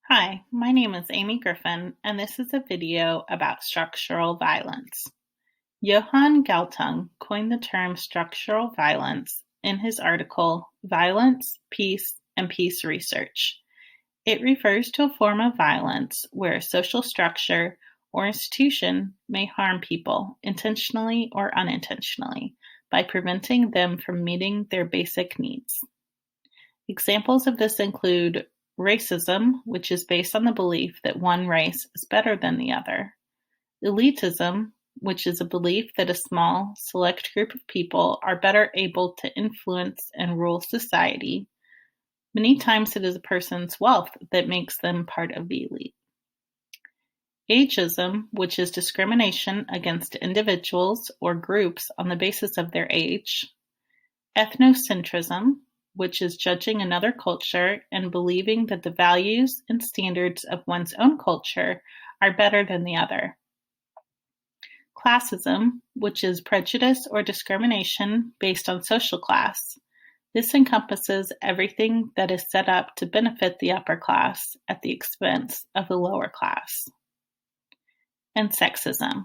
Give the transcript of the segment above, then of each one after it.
Hi, my name is Amy Griffin, and this is a video about structural violence. Johann Galtung coined the term structural violence in his article, Violence, Peace, and Peace Research. It refers to a form of violence where a social structure or institution may harm people, intentionally or unintentionally, by preventing them from meeting their basic needs. Examples of this include racism, which is based on the belief that one race is better than the other; elitism, which is a belief that a small, select group of people are better able to influence and rule society. Many times it is a person's wealth that makes them part of the elite. Ageism, which is discrimination against individuals or groups on the basis of their age. Ethnocentrism, which is judging another culture and believing that the values and standards of one's own culture are better than the other. Classism, which is prejudice or discrimination based on social class. This encompasses everything that is set up to benefit the upper class at the expense of the lower class. And sexism,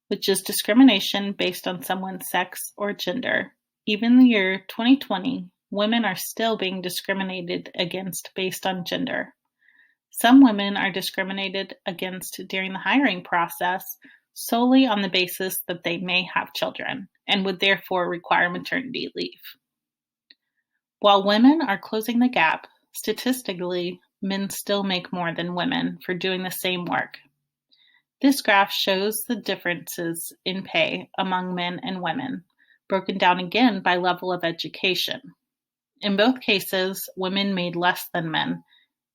which is discrimination based on someone's sex or gender. Even in the year 2020, women are still being discriminated against based on gender. Some women are discriminated against during the hiring process solely on the basis that they may have children and would therefore require maternity leave. While women are closing the gap, statistically, men still make more than women for doing the same work. This graph shows the differences in pay among men and women, broken down again by level of education. In both cases, women made less than men.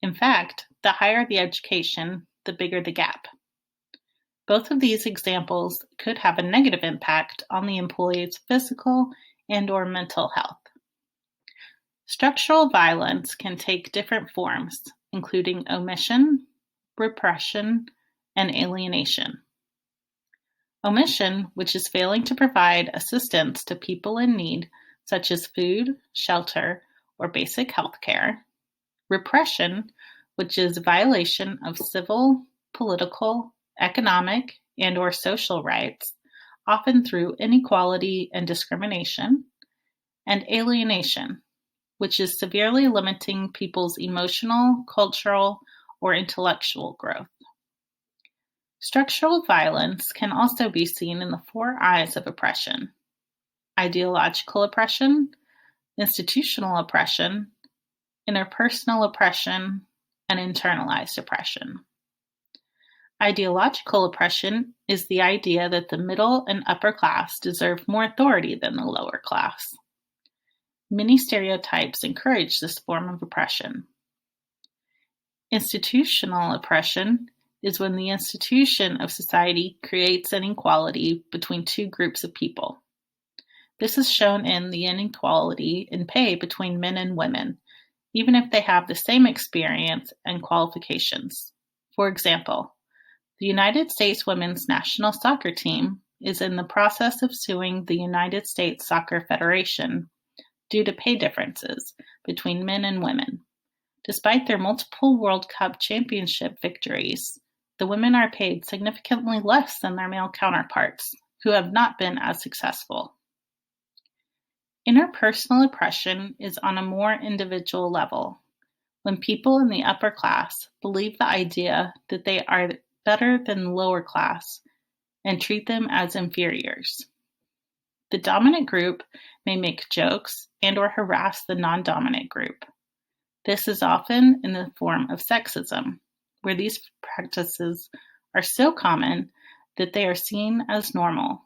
In fact, the higher the education, the bigger the gap. Both of these examples could have a negative impact on the employee's physical and/or mental health. Structural violence can take different forms, including omission, repression, and alienation. Omission, which is failing to provide assistance to people in need, such as food, shelter, or basic health care. Repression, which is violation of civil, political, economic, and/or social rights, often through inequality and discrimination. And alienation, which is severely limiting people's emotional, cultural, or intellectual growth. Structural violence can also be seen in the 4 I's of oppression: ideological oppression, institutional oppression, interpersonal oppression, and internalized oppression. Ideological oppression is the idea that the middle and upper class deserve more authority than the lower class. Many stereotypes encourage this form of oppression. Institutional oppression is when the institution of society creates inequality between two groups of people. This is shown in the inequality in pay between men and women, even if they have the same experience and qualifications. For example, the United States women's national soccer team is in the process of suing the United States Soccer Federation due to pay differences between men and women. Despite their multiple World Cup championship victories, the women are paid significantly less than their male counterparts, who have not been as successful. Interpersonal oppression is on a more individual level, when people in the upper class believe the idea that they are better than the lower class and treat them as inferiors. The dominant group may make jokes and/or harass the non-dominant group. This is often in the form of sexism, where these practices are so common that they are seen as normal.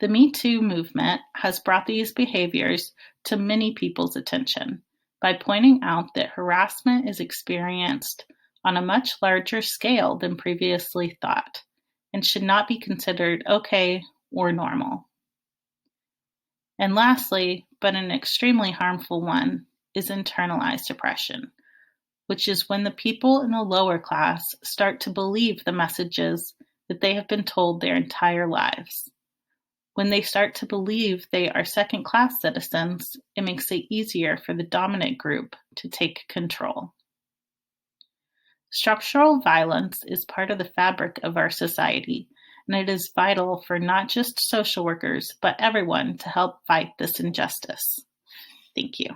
The Me Too movement has brought these behaviors to many people's attention by pointing out that harassment is experienced on a much larger scale than previously thought and should not be considered okay or normal. And lastly, but an extremely harmful one, is internalized oppression, which is when the people in the lower class start to believe the messages that they have been told their entire lives. When they start to believe they are second-class citizens, it makes it easier for the dominant group to take control. Structural violence is part of the fabric of our society, and it is vital for not just social workers, but everyone to help fight this injustice. Thank you.